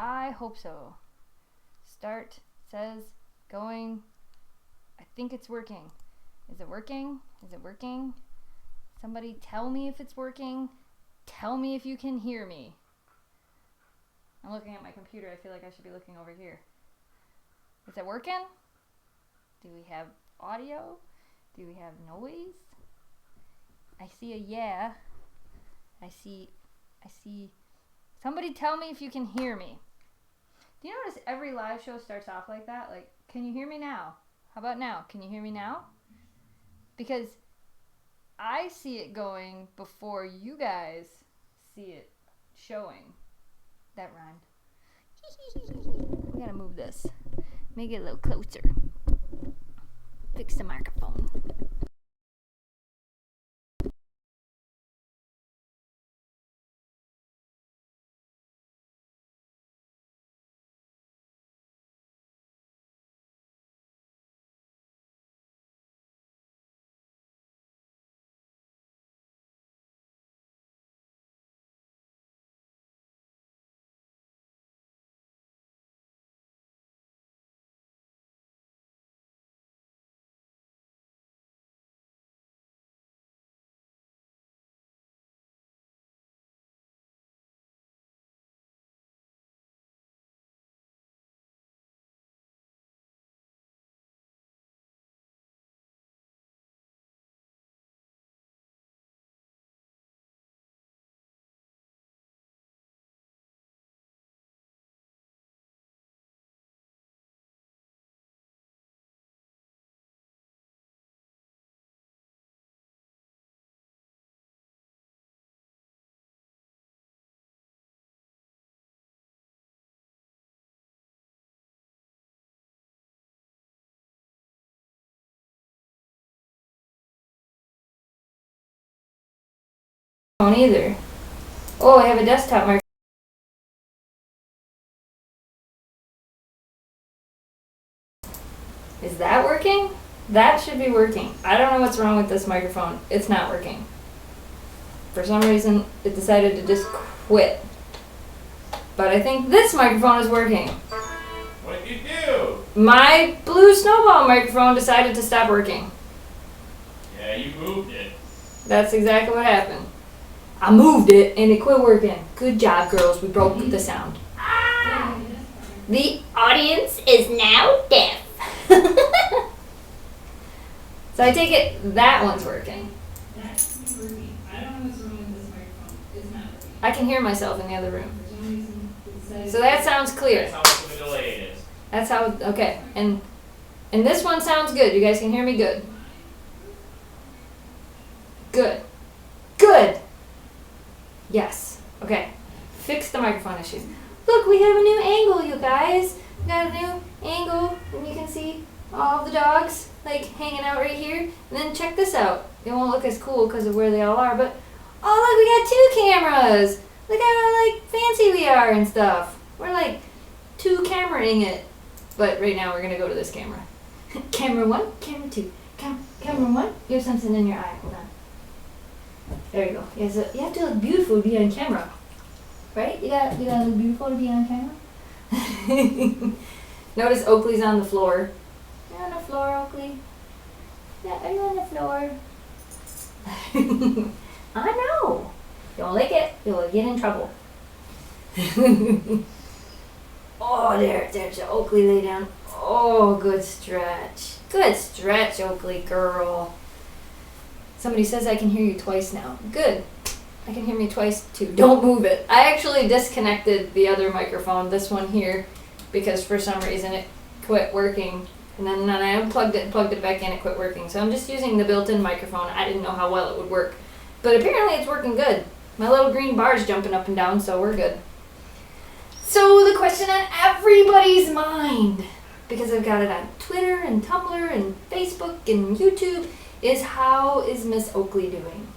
I hope so. Start says going. I think it's working. Is it working? Is it working? Somebody tell me if it's working. Tell me if you can hear me. I'm looking at my computer. I feel like I should be looking over here. Is it working? Do we have audio? Do we have noise? I see a yeah. I see. Somebody tell me if you can hear me. Do you notice every live show starts off like that? Like, can you hear me now? How about now? Can you hear me now? Because I see it going before you guys see it showing. That rhymed. We gotta move this. Make it a little closer. Fix the microphone. Either. Oh, I have a desktop microphone. Is that working? That should be working. I don't know what's wrong with this microphone. It's not working. For some reason, it decided to just quit. But I think this microphone is working. What'd you do? My blue snowball microphone decided to stop working. Yeah, you moved it. That's exactly what happened. I moved it and it quit working. Good job, girls. We broke the sound. The audience is now deaf. So I take it that one's working. That should be working. I don't know what's wrong with this microphone. It's not working. I can hear myself in the other room. For some reason, it says So that sounds clear. That's how much of a delay it is. That's how, okay. And this one sounds good. You guys can hear me good. Good. Good. Yes. Okay. Fix the microphone issue. Look, we have a new angle, you guys. We got a new angle, and you can see all of the dogs, like, hanging out right here. And then check this out. It won't look as cool because of where they all are, but, oh, look, we got 2 cameras. Look how, like, fancy we are and stuff. We're, like, 2-cameraing it. But right now, we're going to go to this camera. Camera 1, camera 2. Camera 1, you have something in your eye. Hold on. There you go. You have to look beautiful to be on camera. Right? You gotta look beautiful to be on camera. Notice Oakley's on the floor. You're on the floor, Oakley. Yeah, are you on the floor? I know. Don't lick it. You'll get in trouble. Oh, there's Oakley lay down. Oh, good stretch. Good stretch, Oakley girl. Somebody says I can hear you twice now. Good. I can hear me twice too. Don't move it. I actually disconnected the other microphone, this one here, because for some reason it quit working. And then I unplugged it and plugged it back in, it quit working. So I'm just using the built-in microphone. I didn't know how well it would work. But apparently it's working good. My little green bar is jumping up and down, so we're good. So the question on everybody's mind, because I've got it on Twitter and Tumblr and Facebook and YouTube, is how is Miss Oakley doing?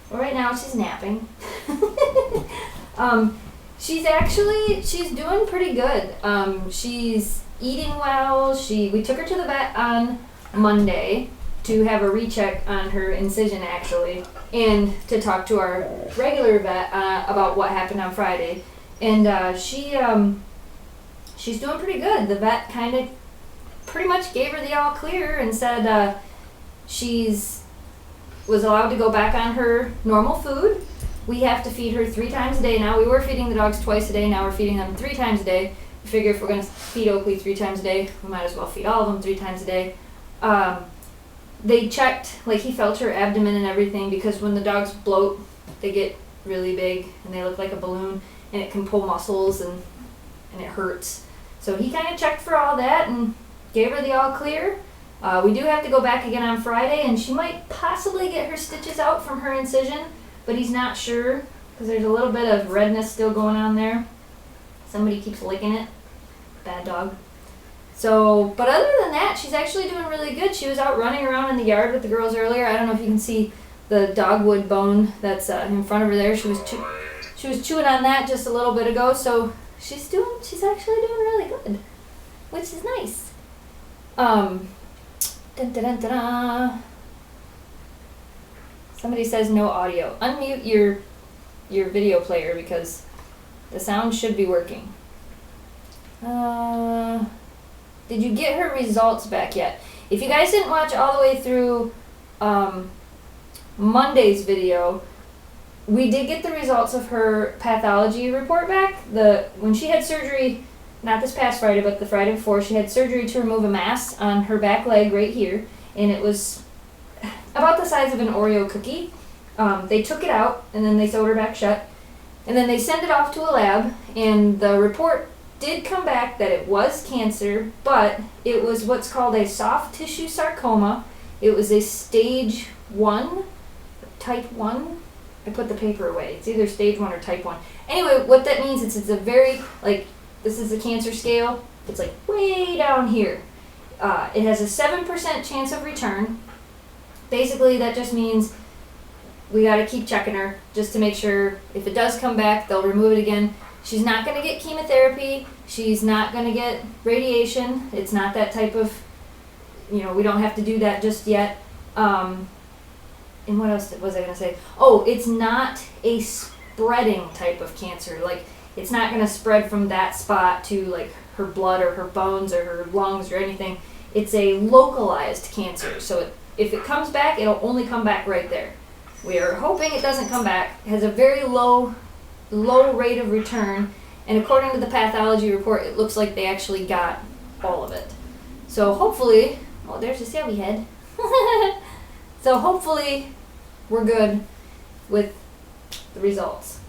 Well, right now she's napping. She's doing pretty good. She's eating well. We took her to the vet on Monday to have a recheck on her incision actually, and to talk to our regular vet about what happened on Friday. And she's doing pretty good. The vet kind of pretty much gave her the all clear and said was allowed to go back on her normal food. We have to feed her 3 times a day now. We were feeding the dogs twice a day. Now we're feeding them 3 times a day. We figure if we're going to feed Oakley 3 times a day, we might as well feed all of them 3 times a day. They checked, like he felt her abdomen and everything, because when the dogs bloat, they get really big and they look like a balloon, and it can pull muscles and it hurts. So he kind of checked for all that and gave her the all clear. We do have to go back again on Friday, and she might possibly get her stitches out from her incision, but he's not sure because there's a little bit of redness still going on there. Somebody keeps licking it. Bad dog. So, but other than that, she's actually doing really good. She was out running around in the yard with the girls earlier. I don't know if you can see the dogwood bone that's in front of her there. She was chewing on that just a little bit ago. So she's actually doing really good, which is nice. Dun, dun, dun, dun, dun. Somebody says no audio. Unmute your video player because the sound should be working. Did you get her results back yet? If you guys didn't watch all the way through Monday's video, we did get the results of her pathology report back. When she had surgery, not this past Friday, but the Friday before, she had surgery to remove a mass on her back leg right here, and it was about the size of an Oreo cookie. They took it out, and then they sewed her back shut, and then they sent it off to a lab, and the report did come back that it was cancer, but it was what's called a soft tissue sarcoma. It was a stage 1, type 1. I put the paper away. It's either stage 1 or type 1. Anyway, what that means is it's a very, this is a cancer scale. It's way down here. It has a 7% chance of return. Basically, that just means we got to keep checking her just to make sure if it does come back, they'll remove it again. She's not going to get chemotherapy. She's not going to get radiation. It's not that type of, we don't have to do that just yet. And what else was I going to say? Oh, it's not a spreading type of cancer. It's not going to spread from that spot to her blood or her bones or her lungs or anything. It's a localized cancer. So if it comes back, it'll only come back right there. We are hoping it doesn't come back. It has a very low rate of return, and according to the pathology report, it looks like they actually got all of it. So hopefully, there's a silly head. So hopefully we're good with the results.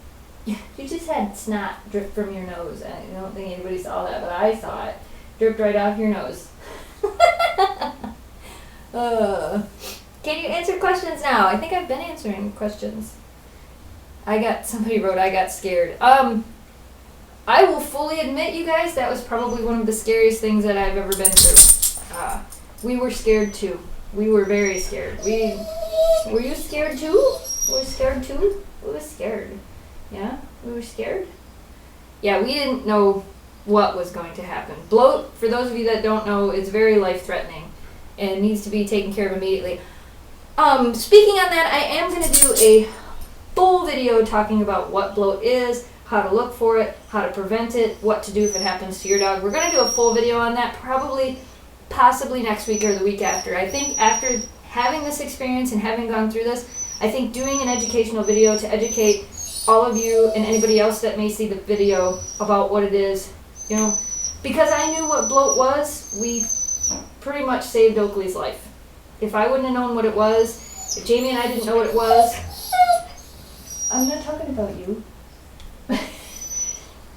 You just had snot drip from your nose. I don't think anybody saw that, but I saw it. Dripped right off your nose. Can you answer questions now? I think I've been answering questions. Somebody wrote, I got scared. I will fully admit, you guys, that was probably one of the scariest things that I've ever been through. We were scared too. We were very scared. Were you scared too? Were you scared too? We were scared. Yeah? We were scared? Yeah, we didn't know what was going to happen. Bloat, for those of you that don't know, is very life-threatening and needs to be taken care of immediately. Speaking on that, I am going to do a full video talking about what bloat is, how to look for it, how to prevent it, what to do if it happens to your dog. We're going to do a full video on that possibly next week or the week after. I think after having this experience and having gone through this, I think doing an educational video to educate all of you and anybody else that may see the video about what it is, because I knew what bloat was, we pretty much saved Oakley's life. If I wouldn't have known what it was, if Jamie and I didn't know what it was, I'm not talking about you.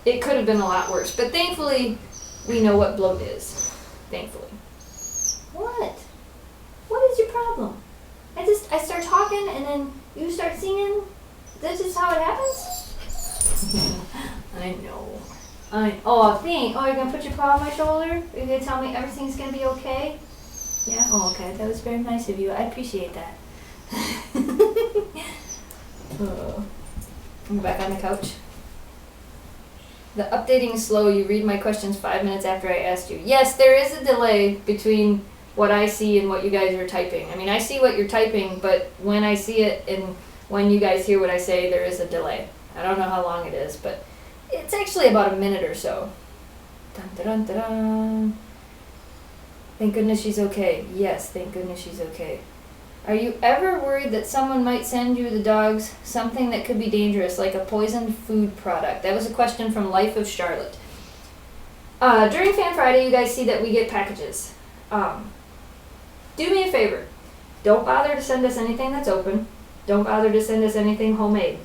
It could have been a lot worse. But thankfully, we know what bloat is. Thankfully. What? What is your problem? I start talking and then you start singing? This is how it happens? I know. You're going to put your paw on my shoulder? You're going to tell me everything's going to be okay? Yeah? Oh, okay. That was very nice of you. I appreciate that. I'm back on the couch. The updating is slow. You read my questions 5 minutes after I asked you. Yes, there is a delay between what I see and what you guys are typing. I mean, I see what you're typing, but when I see it and when you guys hear what I say, there is a delay. I don't know how long it is, but It's actually about a minute or so. Dun, dun, dun, dun, dun. Thank goodness she's okay. Yes, thank goodness she's okay. Are you ever worried that someone might send you the dogs something that could be dangerous, like a poisoned food product? That was a question from Life of Charlotte. During Fan Friday, you guys see that we get packages. Do me a favor. Don't bother to send us anything that's open. Don't bother to send us anything homemade.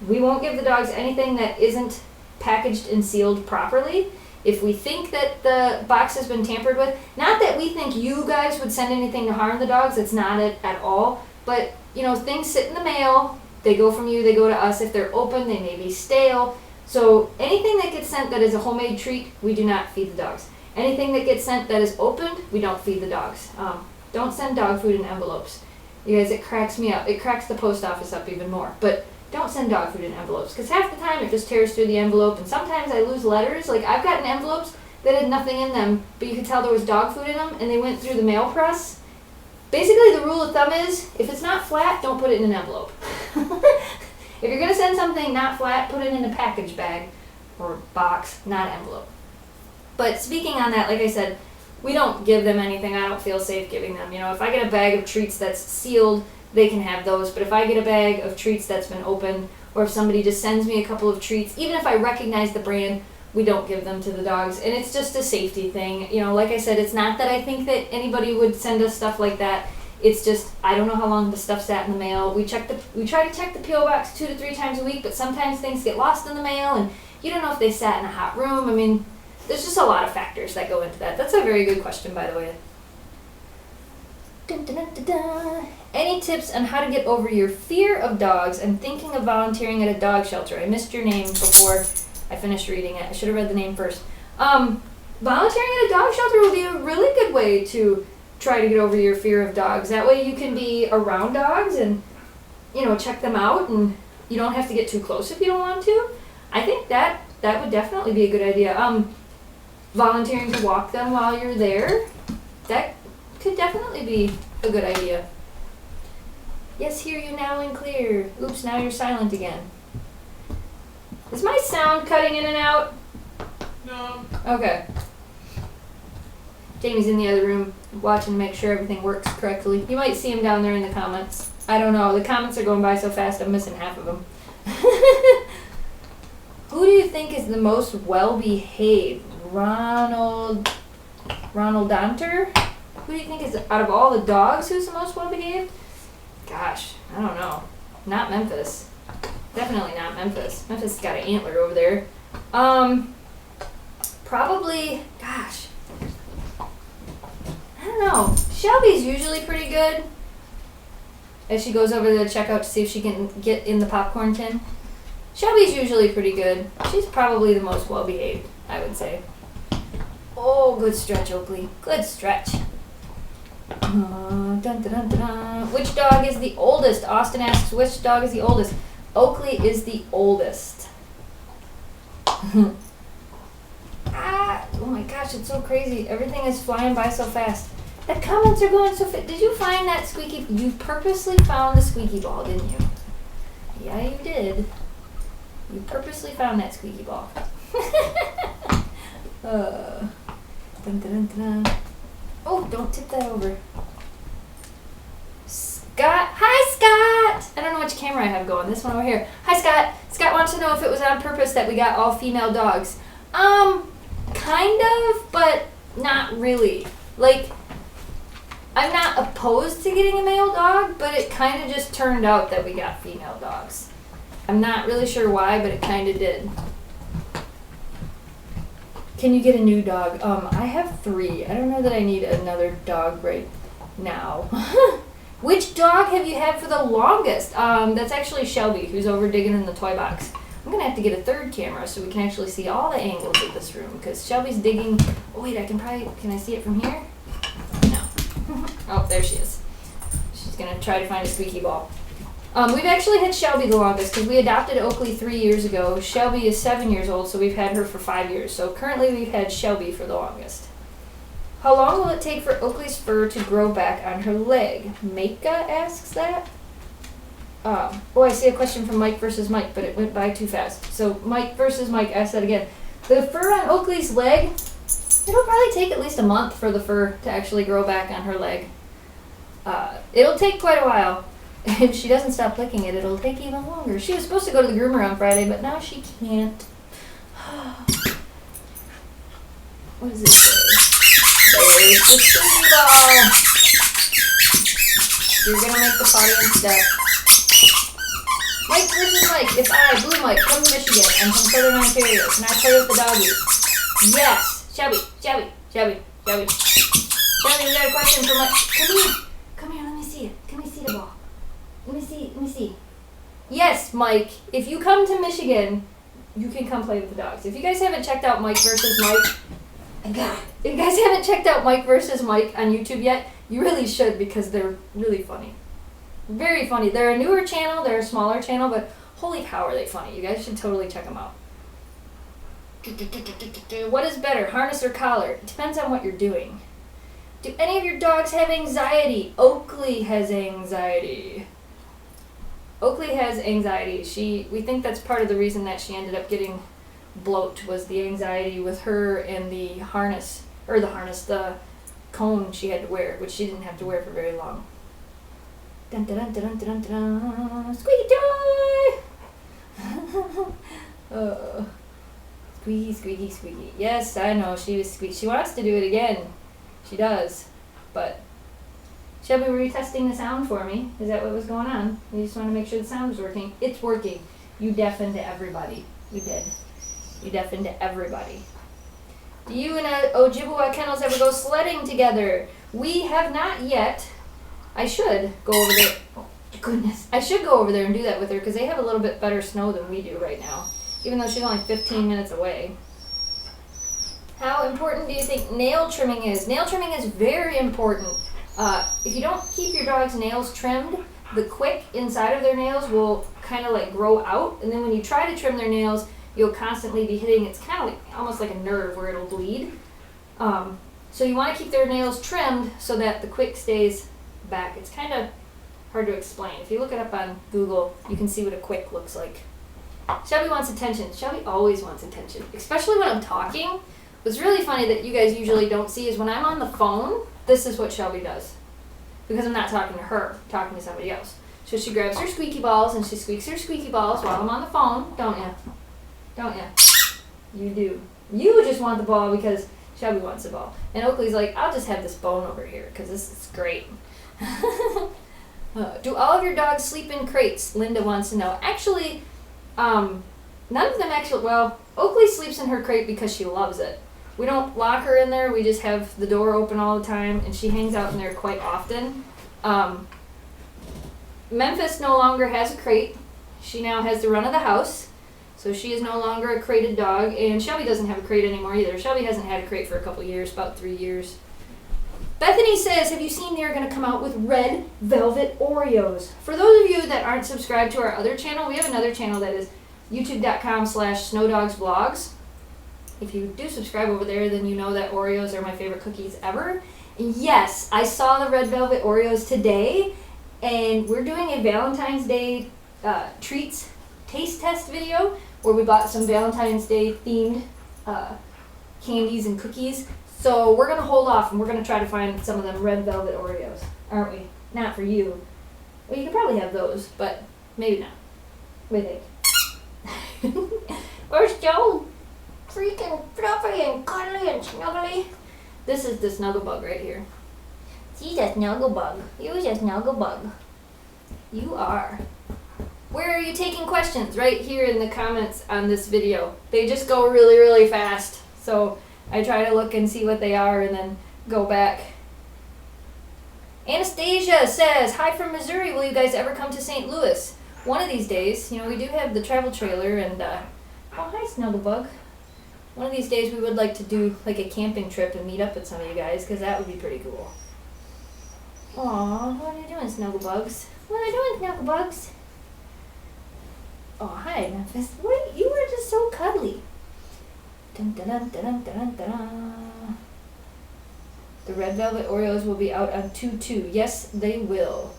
We won't give the dogs anything that isn't packaged and sealed properly. If we think that the box has been tampered with, not that we think you guys would send anything to harm the dogs, it's not it at all, but you know, things sit in the mail, they go from you, they go to us. If they're open, they may be stale. So anything that gets sent that is a homemade treat, we do not feed the dogs. Anything that gets sent that is opened, we don't feed the dogs. Don't send dog food in envelopes. You guys, it cracks me up. It cracks the post office up even more. But don't send dog food in envelopes, because half the time it just tears through the envelope, and sometimes I lose letters. Like, I've gotten envelopes that had nothing in them, but you could tell there was dog food in them, and they went through the mail press. Basically, the rule of thumb is, if it's not flat, don't put it in an envelope. If you're going to send something not flat, put it in a package bag or box, not envelope. But speaking on that, like I said, we don't give them anything. I don't feel safe giving them. You know, if I get a bag of treats that's sealed, they can have those. But if I get a bag of treats that's been opened, or if somebody just sends me a couple of treats, even if I recognize the brand, we don't give them to the dogs. And it's just a safety thing. You know, like I said, it's not that I think that anybody would send us stuff like that. It's just, I don't know how long the stuff sat in the mail. We try to check the P.O. box 2 to 3 times a week, but sometimes things get lost in the mail, and you don't know if they sat in a hot room. I mean, there's just a lot of factors that go into that. That's a very good question, by the way. Dun, dun, dun, dun, dun. Any tips on how to get over your fear of dogs? I'm thinking of volunteering at a dog shelter. I missed your name before I finished reading it. I should have read the name first. Volunteering at a dog shelter will be a really good way to try to get over your fear of dogs. That way you can be around dogs and, you know, check them out, and you don't have to get too close if you don't want to. I think that would definitely be a good idea. Volunteering to walk them while you're there, that could definitely be a good idea. Yes, hear you now and clear. Oops, now you're silent again. Is my sound cutting in and out? No. Okay. Jamie's in the other room watching to make sure everything works correctly. You might see him down there in the comments. I don't know. The comments are going by so fast I'm missing half of them. Who do you think is the most well-behaved? Ronald Donter? Who do you think is, out of all the dogs, who's the most well-behaved? Gosh, I don't know. Not Memphis. Definitely not Memphis. Memphis has got an antler over there. Probably, gosh. I don't know. Shelby's usually pretty good. As she goes over to the checkout to see if she can get in the popcorn tin. Shelby's usually pretty good. She's probably the most well-behaved, I would say. Oh, good stretch, Oakley. Good stretch. Dun, dun, dun, dun. Which dog is the oldest? Austin asks, which dog is the oldest? Oakley is the oldest. Oh my gosh, it's so crazy. Everything is flying by so fast. The comments are going so fast. Did you find that squeaky? You purposely found the squeaky ball, didn't you? Yeah, you did. You purposely found that squeaky ball. Dun, dun, dun, dun. Oh, don't tip that over. Scott. Hi, Scott. I don't know which camera I have going. This one over here. Hi, Scott. Scott wants to know if it was on purpose that we got all female dogs. Kind of, but not really. Like, I'm not opposed to getting a male dog, but it kind of just turned out that we got female dogs. I'm not really sure why, but it kind of did. Can you get a new dog? I have 3. I don't know that I need another dog right now. Which dog have you had for the longest? That's actually Shelby, who's over digging in the toy box. I'm going to have to get a 3rd camera so we can actually see all the angles of this room, because Shelby's digging. Oh, wait, can I see it from here? No. Oh, there she is. She's going to try to find a squeaky ball. We've actually had Shelby the longest because we adopted Oakley 3 years ago. Shelby is 7 years old, so we've had her for 5 years. So currently we've had Shelby for the longest. How long will it take for Oakley's fur to grow back on her leg? Maka asks that. I see a question from Mike versus Mike, but it went by too fast. So Mike versus Mike asked that again. The fur on Oakley's leg, it'll probably take at least a month for the fur to actually grow back on her leg. It'll take quite a while. If she doesn't stop licking it, it'll take even longer. She was supposed to go to the groomer on Friday, but now she can't. What does it say? There's the squeaky ball. You're gonna make the potty instead. Mike versus Mike. If I, Blue Mike, come to Michigan, I'm from Southern Ontario, can I play with the doggies? Yes. Shelby, we got a question from Mike. Come here, let me see it. Let me see the ball. Let me see. Yes, Mike, if you come to Michigan, you can come play with the dogs. If you guys haven't checked out Mike versus Mike, if you guys haven't checked out Mike versus Mike on YouTube yet, you really should, because they're really funny. Very funny. They're a newer channel, they're a smaller channel, but holy cow are they funny. You guys should totally check them out. What is better, harness or collar? It depends on what you're doing. Do any of your dogs have anxiety? Oakley has anxiety. Oakley has anxiety. We think that's part of the reason that she ended up getting bloat, was the anxiety with her and the the cone she had to wear, which she didn't have to wear for very long. Dun dun dun dun dun dun dun. Squeaky toy! Squeaky. Yes, I know, she was squeaky. She wants to do it again. She does. But Shelby, were you testing the sound for me? Is that what was going on? You just want to make sure the sound was working. It's working. You deafened everybody. You did. You deafened everybody. Do you and Ojibwa kennels ever go sledding together? We have not yet. I should go over there. Oh, goodness. I should go over there and do that with her, because they have a little bit better snow than we do right now, even though she's only 15 minutes away. How important do you think nail trimming is? Nail trimming is very important. If you don't keep your dog's nails trimmed, the quick inside of their nails will kind of like grow out, and then when you try to trim their nails, you'll constantly be hitting, it's kind of like almost like a nerve where it'll bleed. So you want to keep their nails trimmed so that the quick stays back. It's kind of hard to explain. If you look it up on Google, you can see what a quick looks like. Shelby wants attention. Shelby always wants attention, especially when I'm talking. What's really funny that you guys usually don't see is when I'm on the phone, this is what Shelby does. Because I'm not talking to her, I'm talking to somebody else. So she grabs her squeaky balls and she squeaks her squeaky balls while I'm on the phone, don't ya? Don't ya? You do. You just want the ball because Shelby wants the ball. And Oakley's like, I'll just have this bone over here because this is great. Do all of your dogs sleep in crates? Linda wants to know. Actually, none of them actually, well, Oakley sleeps in her crate because she loves it. We don't lock her in there, we just have the door open all the time, and she hangs out in there quite often. Memphis no longer has a crate. She now has the run of the house, so she is no longer a crated dog, and Shelby doesn't have a crate anymore either. Shelby hasn't had a crate for a couple years, about 3 years. Bethany says, have you seen they're going to come out with red velvet Oreos? For those of you that aren't subscribed to our other channel, we have another channel that is youtube.com/snowdogsvlogs. If you do subscribe over there, then you know that Oreos are my favorite cookies ever. And yes, I saw the red velvet Oreos today, and we're doing a Valentine's Day treats taste test video where we bought some Valentine's Day themed candies and cookies. So we're going to hold off and we're going to try to find some of them red velvet Oreos, aren't we? Not for you. Well, you can probably have those, but maybe not. What do you think? Where's Joe? Freaking fluffy and cuddly and snuggly. This is the snuggle bug right here. She's a snuggle bug. You're a snuggle bug. You are. Where are you taking questions? Right here in the comments on this video. They just go really, really fast. So I try to look and see what they are and then go back. Anastasia says, hi from Missouri. Will you guys ever come to St. Louis? One of these days. You know, we do have the travel trailer and, oh, hi, Snugglebug. One of these days we would like to do like a camping trip and meet up with some of you guys, because that would be pretty cool. Aw, what are you doing, Snugglebugs? What are you doing, Snugglebugs? Oh, hi, Memphis. What? You were just so cuddly. Dun, dun, dun, dun, dun, dun, dun. The red velvet Oreos will be out on 2/2. Yes, they will.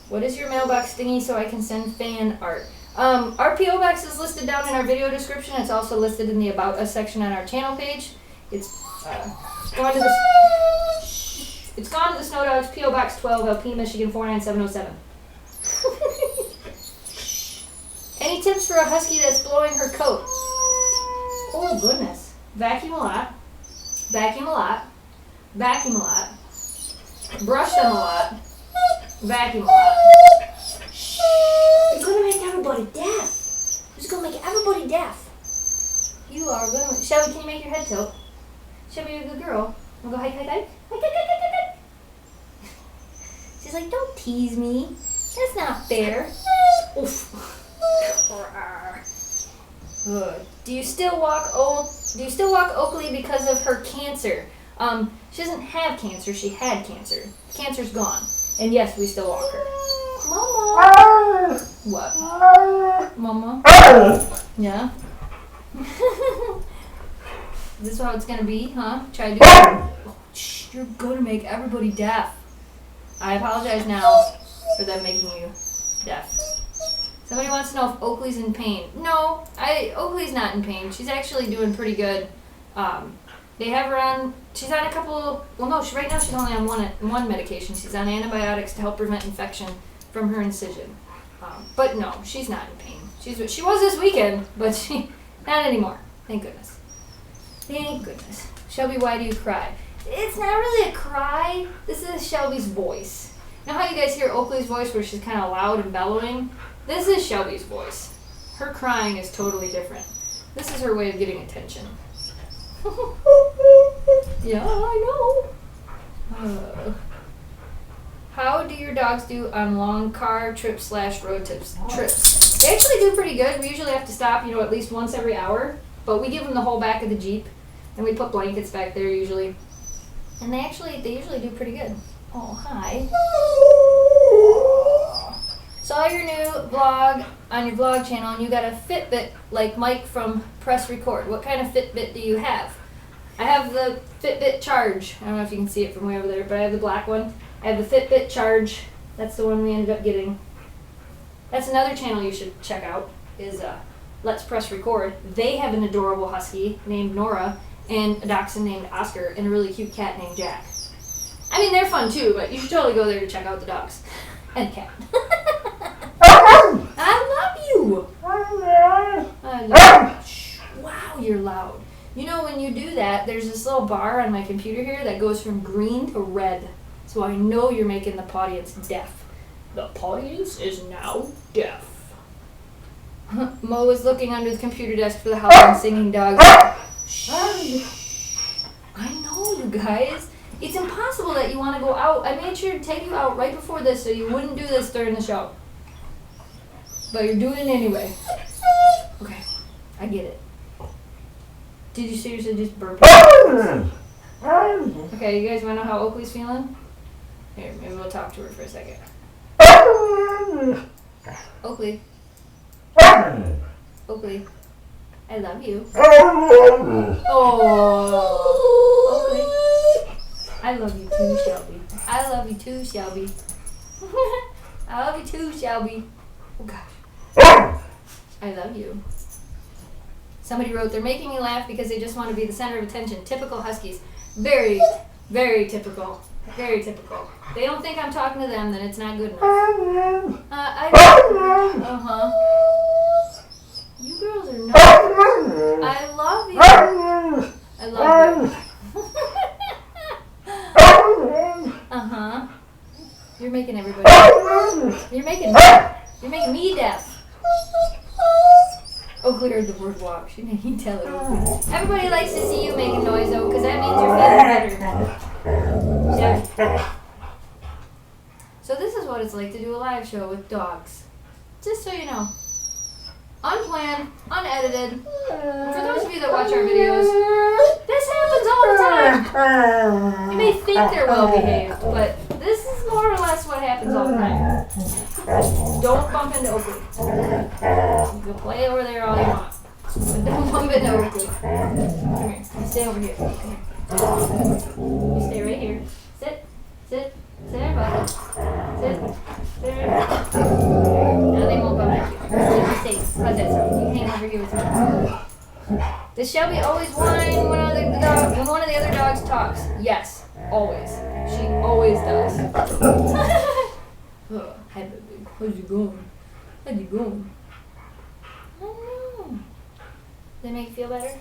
What is your mailbox thingy so I can send fan art? Our P.O. Box is listed down in our video description. It's also listed in the About Us section on our channel page. It's gone to the SnowDogs, P.O. Box 12, Alpena, Michigan 49707. Any tips for a husky that's blowing her coat? Oh goodness. Vacuum a lot. Vacuum a lot. Vacuum a lot. Brush them a lot. Vacuum a lot. You're gonna make everybody deaf. You're just gonna make everybody deaf. You are gonna. Shelby, can you make your head tilt? Shelby, you're a good girl. Wanna go hike, hike, hike? Hike, hike, hike, hike, hike. She's like, don't tease me. That's not fair. Oof. Do you still walk Oakley because of her cancer? She doesn't have cancer. She had cancer. Cancer's gone. And yes, we still walk her. Mama. What? Mama. Yeah. This is how it's gonna be, huh? Try to do. Oh, shh, you're gonna make everybody deaf. I apologize now for them making you deaf. Somebody wants to know if Oakley's in pain. No, Oakley's not in pain. She's actually doing pretty good. They have her on. She's on a couple. Well, no, right now she's only on one medication. She's on antibiotics to help prevent infection from her incision. But no, she's not in pain. She was this weekend, but she not anymore. Thank goodness. Thank goodness. Shelby, why do you cry? It's not really a cry. This is Shelby's voice. Now how you guys hear Oakley's voice where she's kind of loud and bellowing? This is Shelby's voice. Her crying is totally different. This is her way of getting attention. Yeah, I know. How do your dogs do on long car trips / road trips? They actually do pretty good. We usually have to stop, at least once every hour. But we give them the whole back of the Jeep. And we put blankets back there usually. And they usually do pretty good. Oh, hi. Saw your new vlog on your vlog channel and you got a Fitbit like Mike from Press Record. What kind of Fitbit do you have? I have the Fitbit Charge. I don't know if you can see it from way over there, but I have the black one. I have the Fitbit Charge. That's the one we ended up getting. That's another channel you should check out, is Let's Press Record. They have an adorable husky named Nora and a dachshund named Oscar and a really cute cat named Jack. I mean, they're fun too, but you should totally go there to check out the dogs and cat. I love you. Wow, you're loud. When you do that, there's this little bar on my computer here that goes from green to red. So I know you're making the audience deaf. The audience is now deaf. Mo is looking under the computer desk for the howling singing dogs. Shh. I know, you guys. It's impossible that you want to go out. I made sure to take you out right before this so you wouldn't do this during the show. But you're doing it anyway. Okay, I get it. Did you seriously just burp? Okay, you guys want to know how Oakley's feeling? Here, maybe we'll talk to her for a second. Oakley. Oakley. I love you. Oh. Oakley. I love you too, Shelby. I love you too, Shelby. I love you too, Shelby. Oh gosh. I love you. Somebody wrote, they're making me laugh because they just want to be the center of attention. Typical huskies. Very, very typical. Very typical. They don't think I'm talking to them, then it's not good enough. Uh-huh. You girls are nuts. I love you. I love you. Uh-huh. You're making everybody. You're making me deaf. Oakley heard the word walk. She made me tell it. Oakley. Everybody likes to see you making noise though, because that means you're feeling better. So this is what it's like to do a live show with dogs. Just so you know. Unplanned, unedited. For those of you that watch our videos, this happens all the time. You may think they're well behaved, but this is more or less what happens all the time. Don't bump into Oakley. You can play over there all you want, but don't bump into Oakley. Come here. You stay over here. Come here. You stay right here. Sit. Sit. Sit there, buddy. Sit There. Now they won't bother you. You're safe. How's that sound? You hang over here with me. Does Shelby always whine when one of the other dogs talks? Yes, always. She always does. Oh, hi, baby. How's it going? How's it going? I don't know. Does it make you feel better?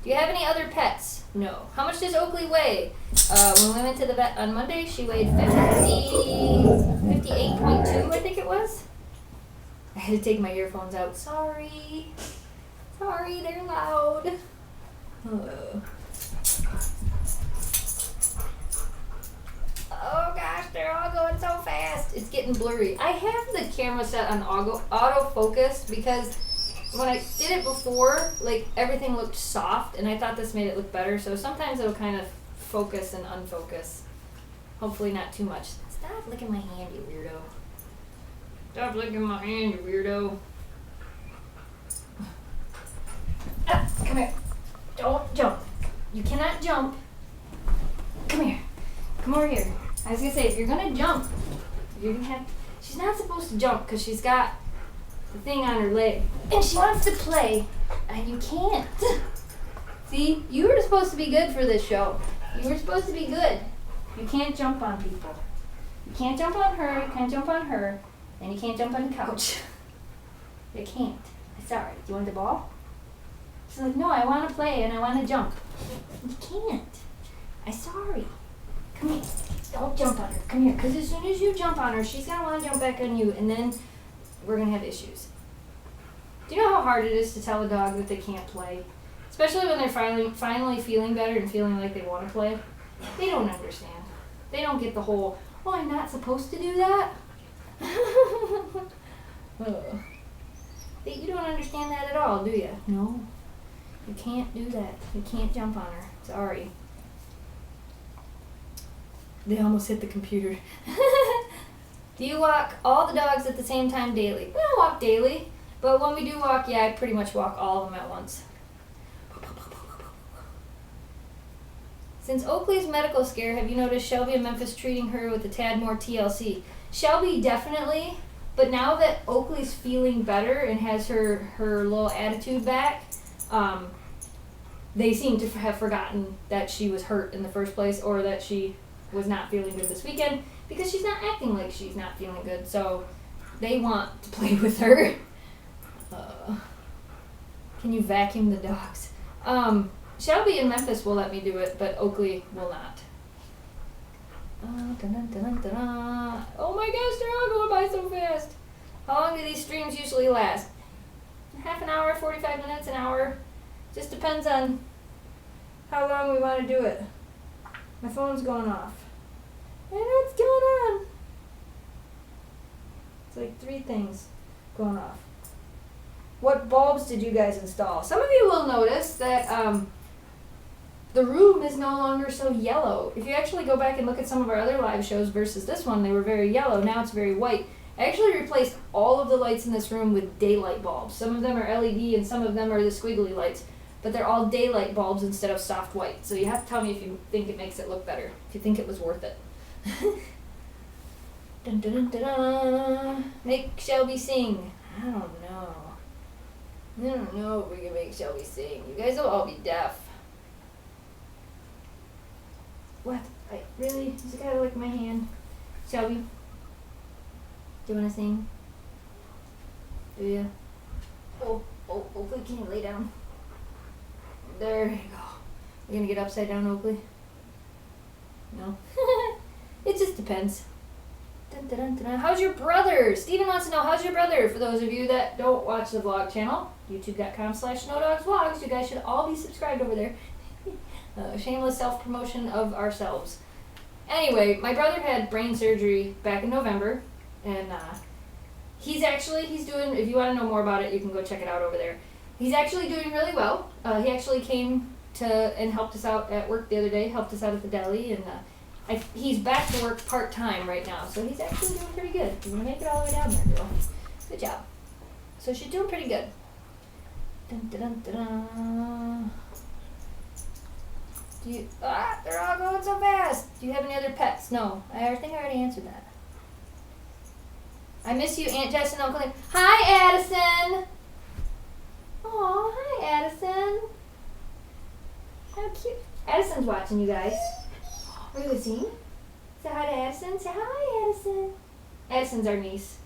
Do you have any other pets? No. How much does Oakley weigh? When we went to the vet on Monday, she weighed 58.2, I think it was. I had to take my earphones out. Sorry. Sorry, they're loud. Oh gosh, they're all going so fast. It's getting blurry. I have the camera set on autofocus because when I did it before, like everything looked soft and I thought this made it look better. So sometimes it'll kind of focus and unfocus. Hopefully not too much. Stop licking my hand, you weirdo. Stop licking my hand, you weirdo. Ah, come here. Don't jump. You cannot jump. Come here. Come over here. I was gonna say, if you're gonna jump, you're gonna have. She's not supposed to jump because she's got the thing on her leg, and she wants to play, and you can't. See, you were supposed to be good for this show. You were supposed to be good. You can't jump on people. You can't jump on her. You can't jump on her, and you can't jump on the couch. You can't. Sorry. Do you want the ball? She's like, no, I want to play and I want to jump. You can't. I'm sorry. Come here. Don't jump on her. Come here. Because as soon as you jump on her, she's going to want to jump back on you, and then we're going to have issues. Do you know how hard it is to tell a dog that they can't play? Especially when they're finally feeling better and feeling like they want to play. They don't understand. They don't get the whole, oh, I'm not supposed to do that? You don't understand that at all, do you? No. You can't do that. You can't jump on her. Sorry. They almost hit the computer. Do you walk all the dogs at the same time daily? We don't walk daily, but when we do walk, yeah, I pretty much walk all of them at once. Since Oakley's medical scare, have you noticed Shelby and Memphis treating her with a tad more TLC? Shelby, definitely, but now that Oakley's feeling better and has her little attitude back, they seem to have forgotten that she was hurt in the first place or that she was not feeling good this weekend because she's not acting like she's not feeling good. So they want to play with her. Can you vacuum the dogs? Shelby and Memphis will let me do it, but Oakley will not. Oh my gosh, they're all going by so fast. How long do these streams usually last? Half an hour, 45 minutes, an hour. Just depends on how long we want to do it. My phone's going off. I don't know what's going on. It's like 3 things going off. What bulbs did you guys install? Some of you will notice that the room is no longer so yellow. If you actually go back and look at some of our other live shows versus this one, they were very yellow. Now it's very white. I actually replaced all of the lights in this room with daylight bulbs. Some of them are LED and some of them are the squiggly lights. But they're all daylight bulbs instead of soft white. So you have to tell me if you think it makes it look better. If you think it was worth it. Dun, dun, dun, dun, dun. Make Shelby sing. I don't know. I don't know if we can make Shelby sing. You guys will all be deaf. What? Really? Just gotta lick my hand. Shelby? Do you wanna sing? Do you? Oh, Oakley, can you lay down? There you go. We're gonna get upside down, Oakley? No? It just depends. Dun, dun, dun, dun. How's your brother? Steven wants to know, how's your brother? For those of you that don't watch the vlog channel, youtube.com/snowdogsvlogs. You guys should all be subscribed over there. Shameless self-promotion of ourselves. Anyway, my brother had brain surgery back in November, and he's doing, if you want to know more about it, you can go check it out over there. He's actually doing really well. He actually came to and helped us out at work the other day, helped us out at the deli, and he's back to work part-time right now, so he's actually doing pretty good. You're going to make it all the way down there, girl. Good job. So she's doing pretty good. Dun, dun, dun, dun, dun. They're all going so fast. Do you have any other pets? No. I think I already answered that. I miss you, Aunt Jess and Uncle Liam. Hi, Addison. Aw, hi, Addison. How cute. Addison's watching you guys. Are you listening? Say hi to Addison. Say hi, Addison. Addison's our niece.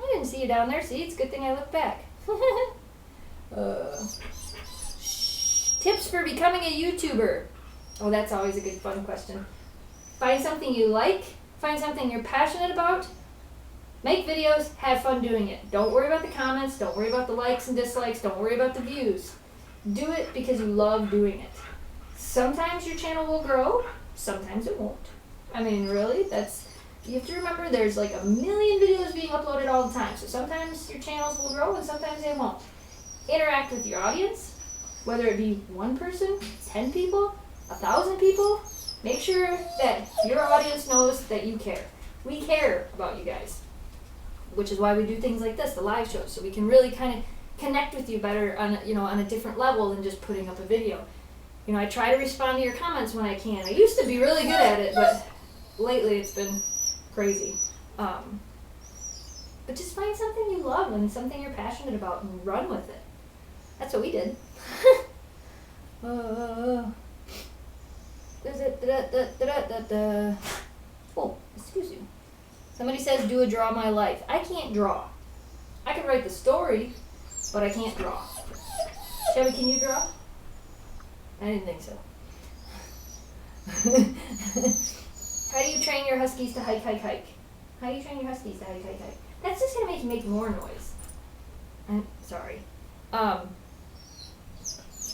I didn't see you down there. See, it's a good thing I looked back. Tips for becoming a YouTuber. Oh, that's always a good fun question. Find something you like. Find something you're passionate about. Make videos. Have fun doing it. Don't worry about the comments. Don't worry about the likes and dislikes. Don't worry about the views. Do it because you love doing it. Sometimes your channel will grow. Sometimes it won't. I mean, really, you have to remember there's like a million videos being uploaded all the time. So sometimes your channels will grow and sometimes they won't. Interact with your audience, whether it be one person, 10 people, 1,000 people. Make sure that your audience knows that you care. We care about you guys, which is why we do things like this, the live shows, so we can really kind of connect with you better on a different level than just putting up a video. I try to respond to your comments when I can. I used to be really good at it, but lately it's been crazy. But just find something you love and something you're passionate about and run with it. That's what we did. Oh, excuse you. Somebody says, do a draw my life. I can't draw. I can write the story, but I can't draw. Shelby, can you draw? I didn't think so. How do you train your huskies to hike? How do you train your huskies to hike? That's just going to make you make more noise. I'm sorry.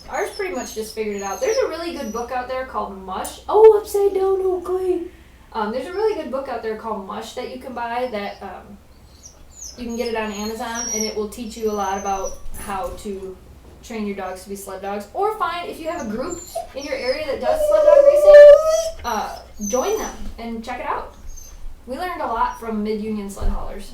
Ours pretty much just figured it out. There's a really good book out there called Mush. Oh, upside down, okay. There's a really good book out there called Mush that you can buy that you can get it on Amazon, and it will teach you a lot about how to train your dogs to be sled dogs. Or if you have a group in your area that does sled dog racing, join them and check it out. We learned a lot from mid-union sled haulers.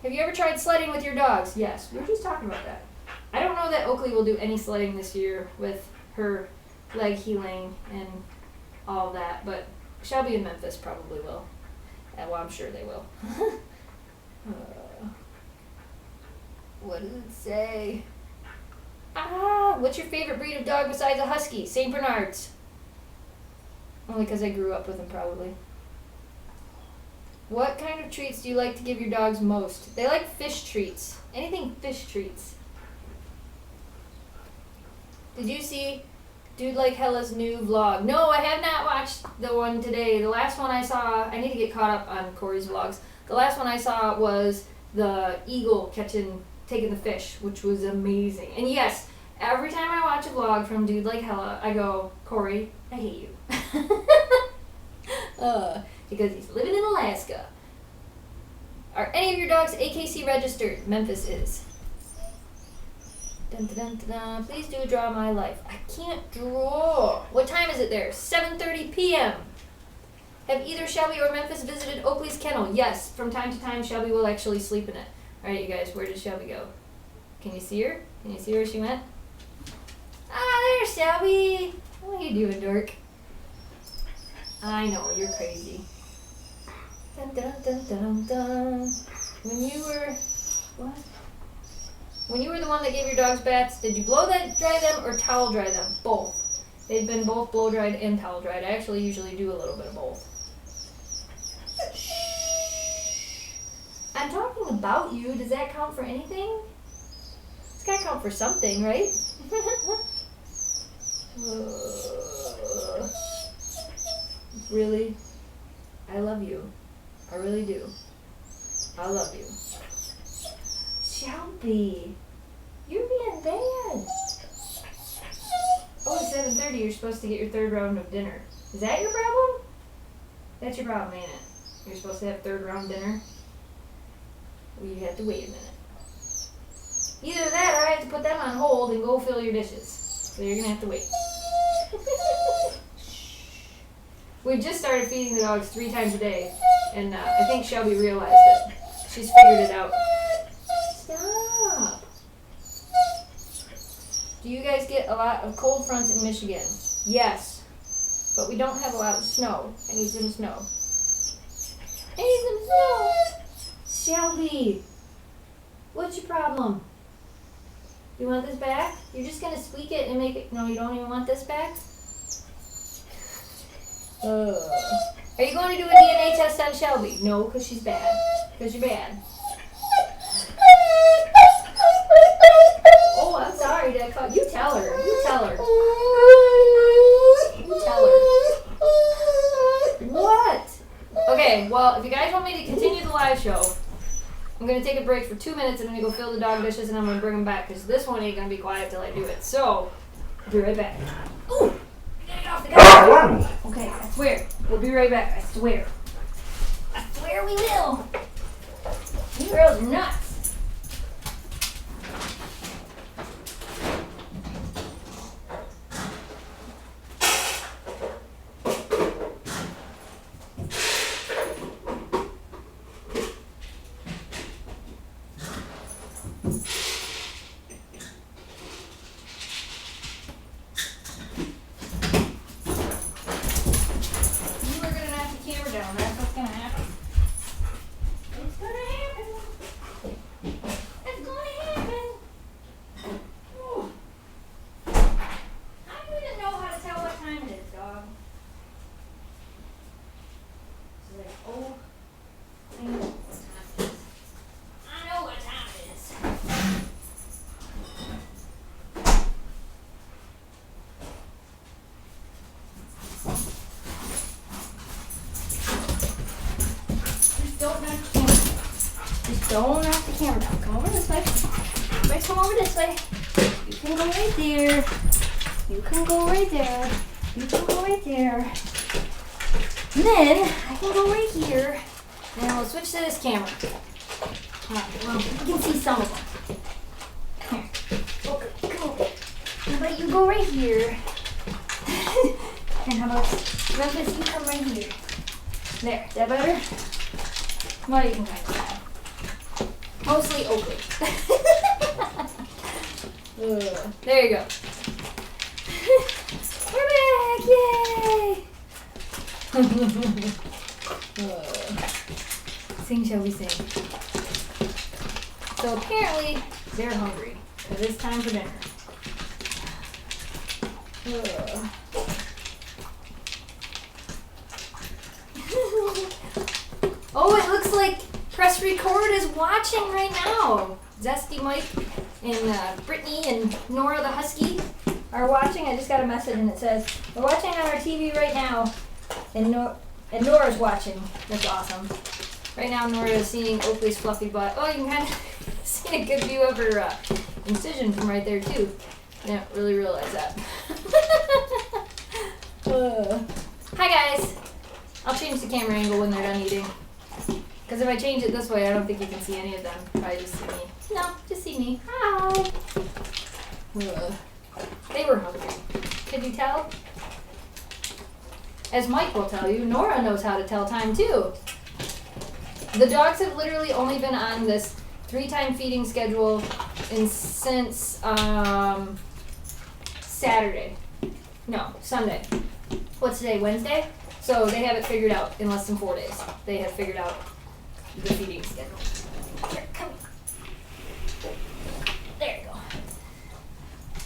Have you ever tried sledding with your dogs? Yes, we were just talking about that. I don't know that Oakley will do any sledding this year with her leg healing and all that, but Shelby and Memphis probably will. Well, I'm sure they will. What does it say? What's your favorite breed of dog besides a husky? St. Bernards. Only because I grew up with them, probably. What kind of treats do you like to give your dogs most? They like fish treats. Anything fish treats. Did you see Dude Like Hella's new vlog? No, I have not watched the one today. The last one I saw, I need to get caught up on Corey's vlogs. The last one I saw was the eagle taking the fish, which was amazing. And yes, every time I watch a vlog from Dude Like Hella, I go, Corey, I hate you. Because he's living in Alaska. Are any of your dogs AKC registered? Memphis is. Dun, dun, dun, dun, dun. Please do draw my life. I can't draw. What time is it there? 7:30 p.m. Have either Shelby or Memphis visited Oakley's kennel? Yes. From time to time, Shelby will actually sleep in it. All right, you guys, where did Shelby go? Can you see her? Can you see where she went? There's Shelby. What are you doing, dork? I know, you're crazy. Dun, dun, dun, dun, dun. When you were the one that gave your dogs baths, did you blow dry them or towel dry them? Both. They've been both blow dried and towel dried. I actually usually do a little bit of both. I'm talking about you. Does that count for anything? It's gotta count for something, right? Really? I love you. I really do. I love you. Shelby, you're being bad. Oh, it's 7:30. You're supposed to get your third round of dinner. Is that your problem? That's your problem, ain't it? You're supposed to have third round dinner? Well, you have to wait a minute. Either that or I have to put them on hold and go fill your dishes. So you're going to have to wait. We've just started feeding the dogs 3 times a day, and I think Shelby realized it. She's figured it out. Stop. Do you guys get a lot of cold fronts in Michigan? Yes, but we don't have a lot of snow. I need some snow. I need some snow. Shelby, what's your problem? You want this back? You're just gonna squeak it and make it. No, you don't even want this back? Are you going to do a DNA test on Shelby? No, because she's bad. Because you're bad. Oh, I'm sorry to call. You tell her. You tell her. You tell her. What? Okay, well, if you guys want me to continue the live show, I'm going to take a break for 2 minutes and I'm going to go fill the dog dishes and I'm going to bring them back because this one ain't going to be quiet till I do it. So, I'll be right back. Ooh! Get it off the couch. Okay, I swear. We'll be right back. I swear. I swear we will. You girls are nuts. Don't knock the camera down. Come over this way. Everybody come over this way. You can go right there. You can go right there. You can go right there. And then I can go right here. And we'll switch to this camera. Alright, well, you can see some of them. Here. Okay, come over. How about you go right here? And how about Memphis, you come right here. There. Is that better? Well, you can kind of that. Mostly Oakley. There you go. We're back! Yay! Sing shall we sing. So apparently they're hungry because it's time for dinner. Oh, it looks like Press Record is watching right now. Zesty Mike and Brittany and Nora the Husky are watching. I just got a message and it says, we're watching on our TV right now. And Nora's watching. That's awesome. Right now Nora is seeing Oakley's fluffy butt. Oh, you can kind of see a good view of her incision from right there too. I didn't really realize that. Hi guys. I'll change the camera angle when they're done eating. Because if I change it this way, I don't think you can see any of them. Probably just see me. No, just see me. Hi. They were hungry. Could you tell? As Mike will tell you, Nora knows how to tell time too. The dogs have literally only been on this 3-time feeding schedule since Saturday. No, Sunday. What's today? Wednesday? So they have it figured out in less than 4 days. They have figured out the feeding schedule. Here, come here. There you go.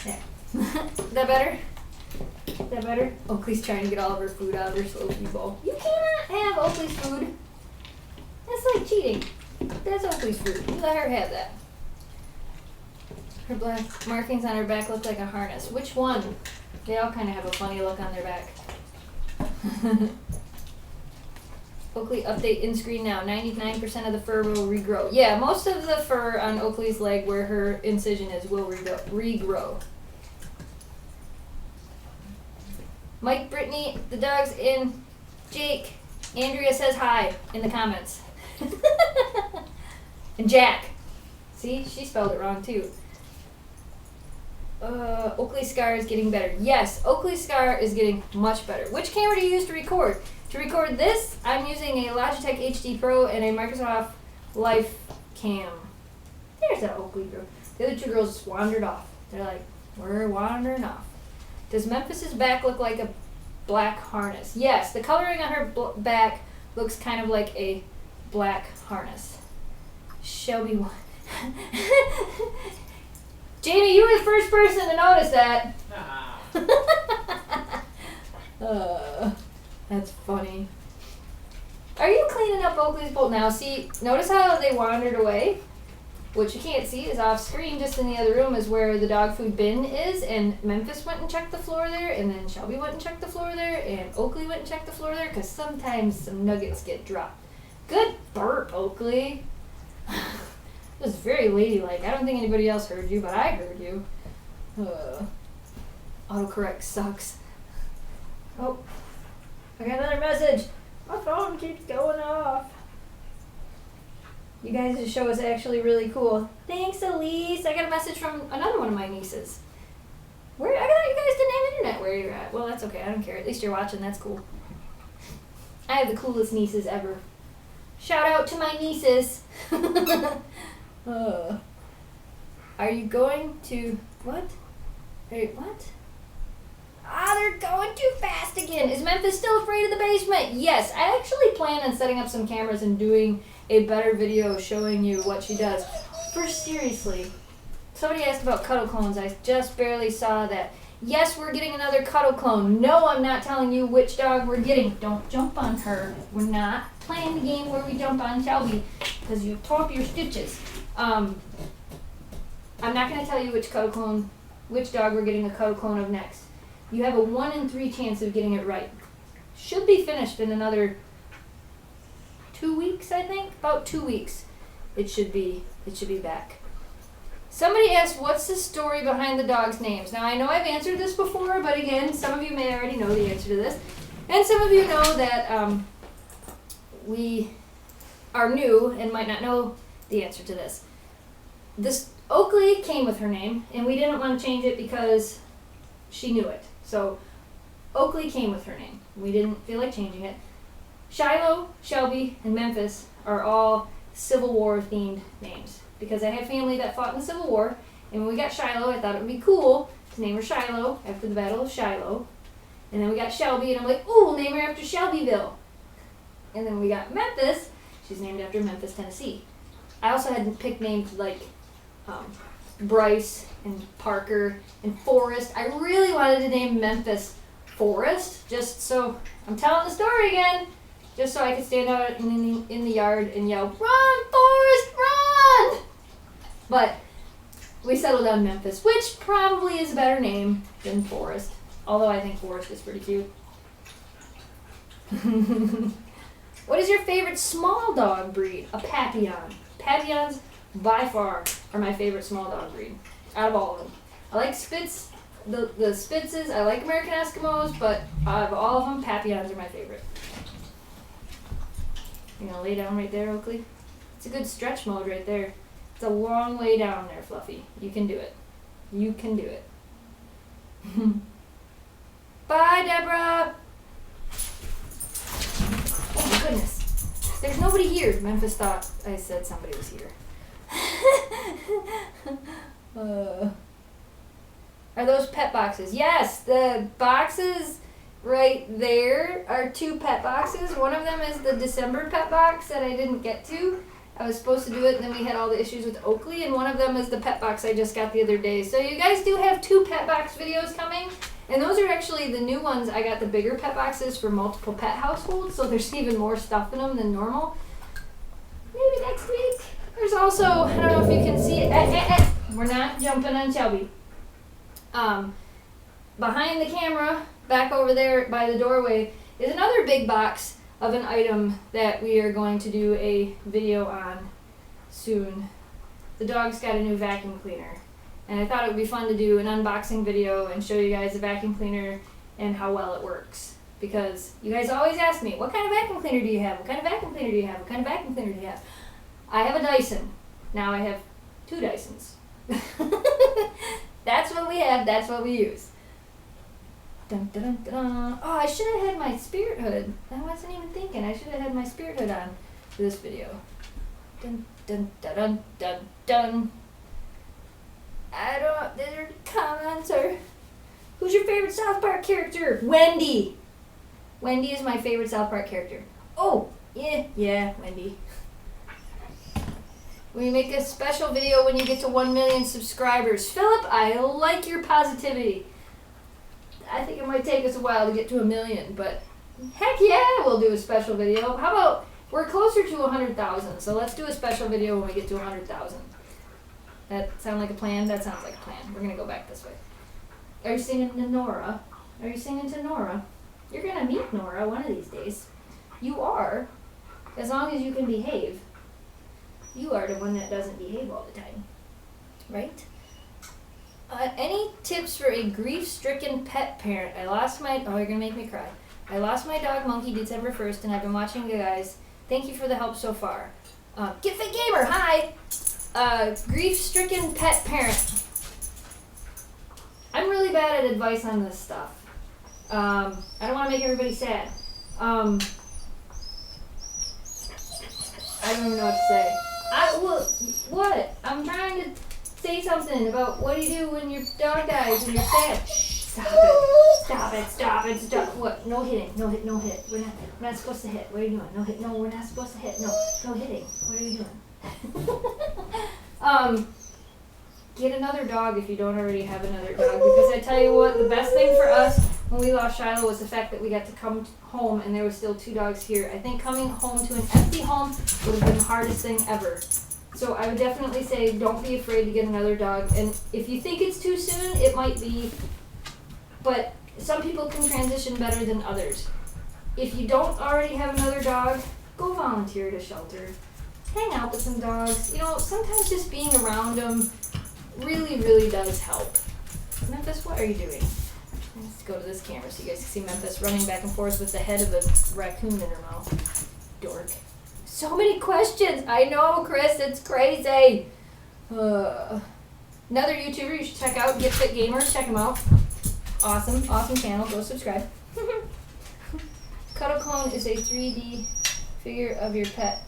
There. Is that better? Is that better? Oakley's trying to get all of her food out of her slow food bowl. You cannot have Oakley's food. That's like cheating. That's Oakley's food. You let her have that. Her black markings on her back look like a harness. Which one? They all kind of have a funny look on their back. Oakley update in screen now. 99% of the fur will regrow. Yeah, most of the fur on Oakley's leg where her incision is will regrow. Mike, Brittany, the dogs, and Jake. Andrea says hi in the comments. And Jack. See, she spelled it wrong too. Oakley's scar is getting better. Yes, Oakley's scar is getting much better. Which camera do you use to record? To record this, I'm using a Logitech HD Pro and a Microsoft Life Cam. There's that Oakley girl. The other two girls just wandered off. They're like, we're wandering off. Does Memphis's back look like a black harness? Yes, the coloring on her back looks kind of like a black harness. Shelby won. Jamie, you were the first person to notice that. That's funny. Are you cleaning up Oakley's bowl now? See, notice how they wandered away? What you can't see is off screen, just in the other room, is where the dog food bin is, and Memphis went and checked the floor there, and then Shelby went and checked the floor there, and Oakley went and checked the floor there, because sometimes some nuggets get dropped. Good burp, Oakley. It was very ladylike. I don't think anybody else heard you, but I heard you. Autocorrect sucks. Oh, I got another message. My phone keeps going off. You guys' show is actually really cool. Thanks, Elise. I got a message from another one of my nieces. I thought you guys didn't have internet where you're at. Well, that's okay. I don't care. At least you're watching. That's cool. I have the coolest nieces ever. Shout out to my nieces. Are you going to... What? What? They're going too fast again. Is Memphis still afraid of the basement? Yes. I actually plan on setting up some cameras and doing a better video showing you what she does. Seriously. Somebody asked about cuddle clones. I just barely saw that. Yes, we're getting another cuddle clone. No, I'm not telling you which dog we're getting. Don't jump on her. We're not playing the game where we jump on Shelby because you tore up your stitches. I'm not going to tell you which dog we're getting a cuddle clone of next. You have a 1 in 3 chance of getting it right. Should be finished in another 2 weeks, I think. About 2 weeks. It should be back. Somebody asked, what's the story behind the dogs' names? Now, I know I've answered this before, but again, some of you may already know the answer to this. And some of you know that we are new and might not know the answer to this. This Oakley came with her name, and we didn't want to change it because she knew it. So Oakley came with her name. We didn't feel like changing it. Shiloh, Shelby, and Memphis are all Civil War themed names because I have family that fought in the Civil War, and when we got Shiloh, I thought it would be cool to name her Shiloh after the Battle of Shiloh. And then we got Shelby, and I'm like, ooh, we'll name her after Shelbyville. And then we got Memphis. She's named after Memphis, Tennessee. I also had picked names like Bryce and Parker and Forrest. I really wanted to name Memphis Forrest, just so I'm telling the story again, just so I could stand out in the yard and yell, "Run, Forrest, run!" But we settled on Memphis, which probably is a better name than Forrest, although I think Forrest is pretty cute. What is your favorite small dog breed? A Papillon. Papillons, by far, are my favorite small dog breed, out of all of them. I like Spitz, the Spitzes, I like American Eskimos, but out of all of them, Papillons are my favorite. You gonna lay down right there, Oakley? It's a good stretch mode right there. It's a long way down there, Fluffy. You can do it. You can do it. Bye, Deborah! Oh my goodness. There's nobody here. Memphis thought I said somebody was here. Are those pet boxes? Yes, the boxes right there are 2 pet boxes. One of them is the December pet box that I didn't get to. I was supposed to do it, and then we had all the issues with Oakley, and one of them is the pet box I just got the other day. So you guys do have 2 pet box videos coming, and those are actually the new ones. I got the bigger pet boxes for multiple pet households, so there's even more stuff in them than normal. Maybe next week. There's also, I don't know if you can see it. We're not jumping on Shelby. Behind the camera, back over there by the doorway, is another big box of an item that we are going to do a video on soon. The dog's got a new vacuum cleaner, and I thought it would be fun to do an unboxing video and show you guys the vacuum cleaner and how well it works. Because you guys always ask me, what kind of vacuum cleaner do you have? What kind of vacuum cleaner do you have? What kind of vacuum cleaner do you have? I have a Dyson. Now I have 2 Dysons. That's what we have. That's what we use. Dun, dun, dun, dun. Oh, I should have had my spirit hood. I wasn't even thinking. I should have had my spirit hood on for this video. Dun, dun, dun, dun, dun, dun. I don't... There are comments or... Who's your favorite South Park character? Wendy. Wendy is my favorite South Park character. Oh, yeah, Wendy. We make a special video when you get to 1 million subscribers. Philip, I like your positivity. I think it might take us a while to get to 1 million, but heck yeah, we'll do a special video. How about, we're closer to 100,000, so let's do a special video when we get to 100,000. That sound like a plan? That sounds like a plan. We're going to go back this way. Are you singing to Nora? Are you singing to Nora? You're going to meet Nora one of these days. You are, as long as you can behave. You are the one that doesn't behave all the time, right? Any tips for a grief-stricken pet parent? I lost my, oh, you're gonna make me cry. I lost my dog Monkey December 1st, and I've been watching you guys. Thank you for the help so far. Get Fit Gamer, hi! Grief-stricken pet parent. I'm really bad at advice on this stuff. I don't want to make everybody sad. I don't even know what to say. What? I'm trying to say something about what do you do when your dog dies and you're sad. Stop it. Stop it. Stop it. Stop. What? No hitting. No hit. No hit. We're not supposed to hit. What are you doing? No hit. No, we're not supposed to hit. No hitting. What are you doing? Get another dog if you don't already have another dog, because I tell you what, the best thing for us when we lost Shiloh was the fact that we got to come home and there were still 2 dogs here. I think coming home to an empty home would have been the hardest thing ever. So I would definitely say don't be afraid to get another dog. And if you think it's too soon, it might be. But some people can transition better than others. If you don't already have another dog, go volunteer at a shelter. Hang out with some dogs. You know, sometimes just being around them really, really does help. Memphis, what are you doing? Let's go to this camera so you guys can see Memphis running back and forth with the head of a raccoon in her mouth. Dork. So many questions. I know, Chris. It's crazy. Another YouTuber you should check out, Get Fit Gamers. Check him out. Awesome. Awesome channel. Go subscribe. Cuddle clone is a 3D figure of your pet.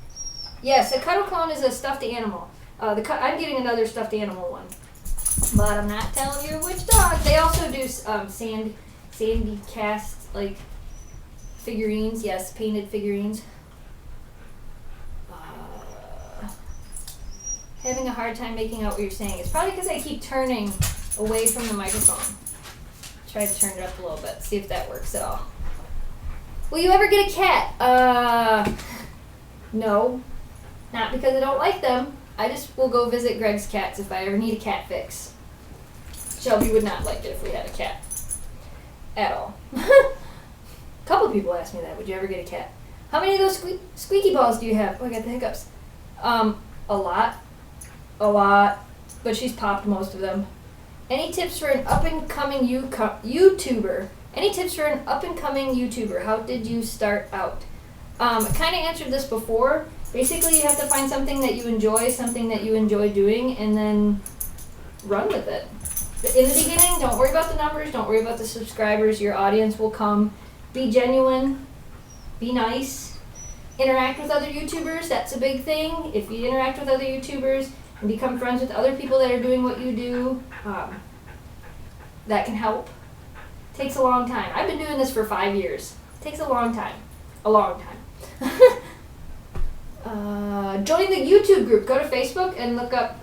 Yes, a cuddle clone is a stuffed animal. I'm getting another stuffed animal one. But I'm not telling you which dog. They also do sandy cast, like, figurines. Yes, painted figurines. Having a hard time making out what you're saying. It's probably because I keep turning away from the microphone. Try to turn it up a little bit, see if that works at all. Will you ever get a cat? No. Not because I don't like them. I just will go visit Greg's cats if I ever need a cat fix. Shelby would not like it if we had a cat. At all. A couple people asked me that. Would you ever get a cat? How many of those squeaky balls do you have? Oh, I got the hiccups. A lot. A lot. But she's popped most of them. Any tips for an up-and-coming YouTuber? Any tips for an up-and-coming YouTuber? How did you start out? I kind of answered this before. Basically, you have to find something that you enjoy doing, and then run with it. In the beginning, don't worry about the numbers, don't worry about the subscribers. Your audience will come. Be genuine. Be nice. Interact with other YouTubers. That's a big thing. If you interact with other YouTubers and become friends with other people that are doing what you do, that can help. Takes a long time. I've been doing this for 5 years. Takes a long time. A long time. Join the YouTube group. Go to Facebook and look up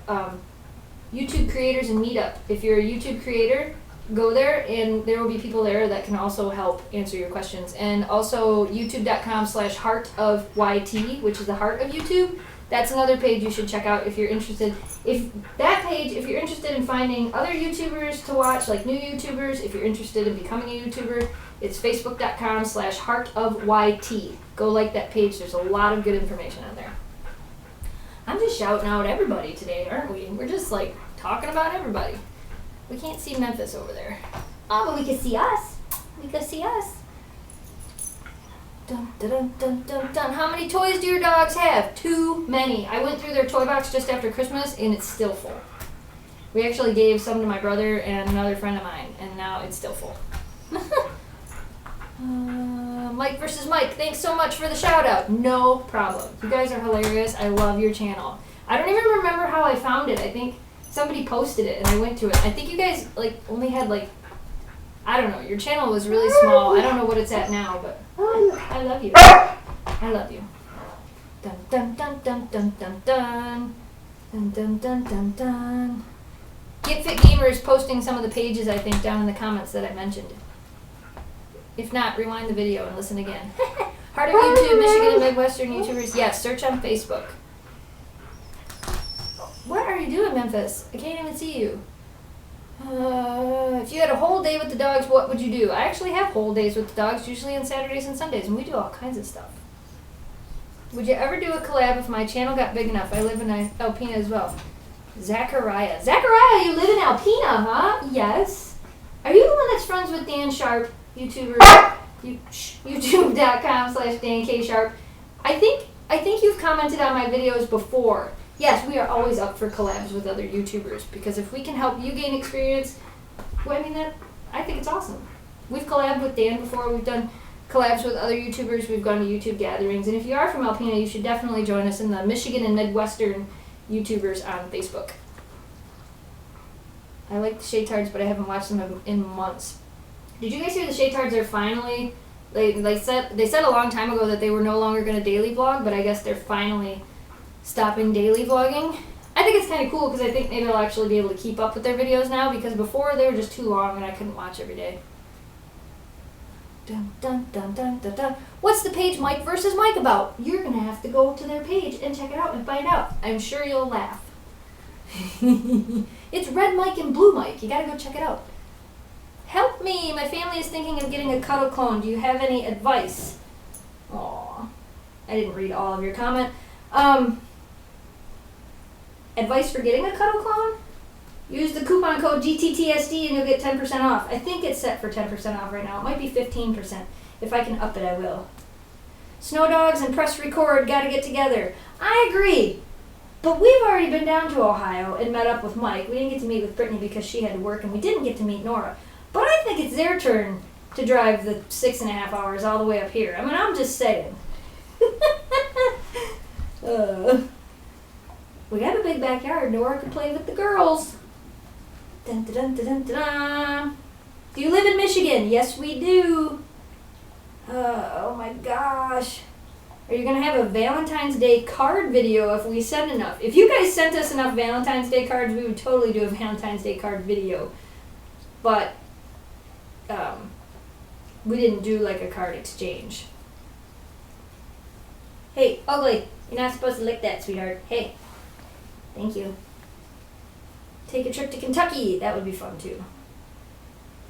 YouTube creators and Meetup. If you're a YouTube creator, go there and there will be people there that can also help answer your questions. And also youtube.com/heartofYT, which is the heart of YouTube. That's another page you should check out if you're interested. If you're interested in finding other YouTubers to watch, like new YouTubers, if you're interested in becoming a YouTuber, it's facebook.com/heartofYT. Go like that page. There's a lot of good information on there. I'm just shouting out everybody today, aren't we? We're just like talking about everybody. We can't see Memphis over there. Oh, but we can see us. We can see us. Dun, dun, dun, dun, dun, dun. How many toys do your dogs have? Too many. I went through their toy box just after Christmas and it's still full. We actually gave some to my brother and another friend of mine, and now it's still full. Mike versus Mike, thanks so much for the shout out. No problem. You guys are hilarious. I love your channel. I don't even remember how I found it. I think somebody posted it and I went to it. I think you guys only had I don't know. Your channel was really small. I don't know what it's at now, but I love you. I love you. Dun dun dun dun dun dun dun. Dun dun dun dun dun. Get Fit Gamer is posting some of the pages, I think, down in the comments that I mentioned. If not, rewind the video and listen again. Heart of YouTube, Michigan and Midwestern YouTubers. Yes, search on Facebook. What are you doing, Memphis? I can't even see you. If you had a whole day with the dogs, what would you do? I actually have whole days with the dogs, usually on Saturdays and Sundays, and we do all kinds of stuff. Would you ever do a collab if my channel got big enough? I live in Alpena as well. Zachariah. Zachariah, you live in Alpena, huh? Yes. Are you the one that's friends with Dan Sharp, YouTuber, youtube.com/Dan K Sharp? I think you've commented on my videos before. Yes, we are always up for collabs with other YouTubers because if we can help you gain experience, well, I think it's awesome. We've collabed with Dan before. We've done collabs with other YouTubers. We've gone to YouTube gatherings. And if you are from Alpena, you should definitely join us in the Michigan and Midwestern YouTubers on Facebook. I like the Shaytards, but I haven't watched them in months. Did you guys hear the Shaytards are finally, they said a long time ago that they were no longer going to daily vlog, but I guess they're finally stopping daily vlogging. I think it's kind of cool because I think maybe I'll actually be able to keep up with their videos now because before they were just too long and I couldn't watch every day. Dun, dun, dun, dun, dun, dun. What's the page Mike versus Mike about? You're going to have to go to their page and check it out and find out. I'm sure you'll laugh. It's Red Mike and Blue Mike. You got to go check it out. Help me. My family is thinking of getting a cuddle clone. Do you have any advice? Aw. I didn't read all of your comment. Advice for getting a cuddle clone? Use the coupon code GTTSD and you'll get 10% off. I think it's set for 10% off right now. It might be 15%. If I can up it, I will. Snow Dogs and Press Record gotta get together. I agree. But we've already been down to Ohio and met up with Mike. We didn't get to meet with Brittany because she had to work, and we didn't get to meet Nora. But I think it's their turn to drive the 6.5 hours all the way up here. I mean, I'm just saying. We got a big backyard. Nora could play with the girls. Dun, dun, dun, dun, dun, dun. Do you live in Michigan? Yes, we do. Oh my gosh. Are you going to have a Valentine's Day card video if we send enough? If you guys sent us enough Valentine's Day cards, we would totally do a Valentine's Day card video. But we didn't do like a card exchange. Hey, ugly. You're not supposed to lick that, sweetheart. Hey. Thank you. Take a trip to Kentucky. That would be fun too.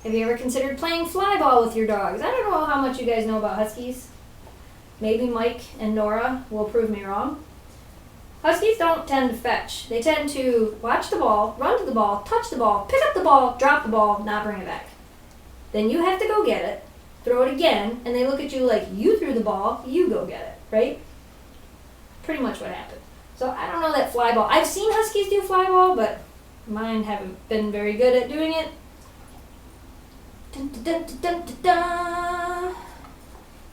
Have you ever considered playing fly ball with your dogs? I don't know how much you guys know about Huskies. Maybe Mike and Nora will prove me wrong. Huskies don't tend to fetch. They tend to watch the ball, run to the ball, touch the ball, pick up the ball, drop the ball, not bring it back. Then you have to go get it, throw it again, and they look at you like you threw the ball, you go get it, right? Pretty much what happened. So I don't know that fly ball. I've seen Huskies do fly ball, but mine haven't been very good at doing it. Dun, dun, dun, dun, dun, dun.